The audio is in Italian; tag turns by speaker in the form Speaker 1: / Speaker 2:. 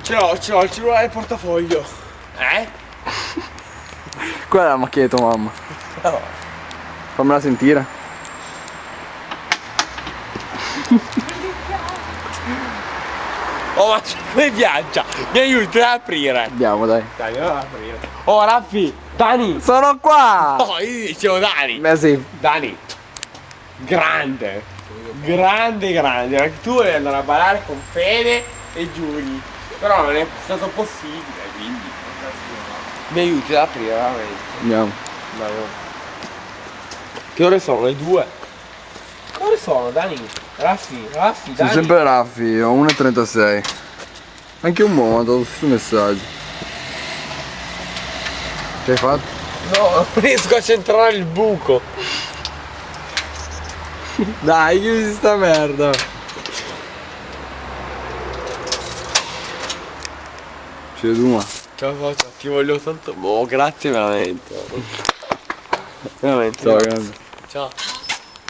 Speaker 1: Ce l'ho il cellulare e il portafoglio.
Speaker 2: Qual è la macchina di tua mamma?
Speaker 1: No.
Speaker 2: Fammela sentire.
Speaker 1: Oh, ma come viaggia? Mi aiuti ad aprire.
Speaker 2: Andiamo, dai.
Speaker 1: Dai, andiamo ad aprire. Oh, Raffi, Dani.
Speaker 2: Sono qua!
Speaker 1: Oh, io dicevo Dani.
Speaker 2: Beh sì.
Speaker 1: Dani. Grande. Grande. Anche tu devi andare a ballare con Fede e Giuni. Però non è stato possibile, quindi. Mi aiuti ad aprire, veramente.
Speaker 2: Andiamo.
Speaker 1: Dai, oh. Che ore sono? Le 2. Che ore sono, Dani? Raffi,
Speaker 2: Sono
Speaker 1: Dani.
Speaker 2: sempre Raffi, ho 1,36. Anche un uomo mi ha dato questo messaggio. Che hai fatto?
Speaker 1: No, non riesco a centrare il buco.
Speaker 2: Dai, chiudi sta merda. Ci vedo.
Speaker 1: Ciao, ti voglio tanto. Oh, grazie veramente. Veramente.
Speaker 2: Ciao,
Speaker 1: grazie.
Speaker 2: grande.
Speaker 1: Ciao.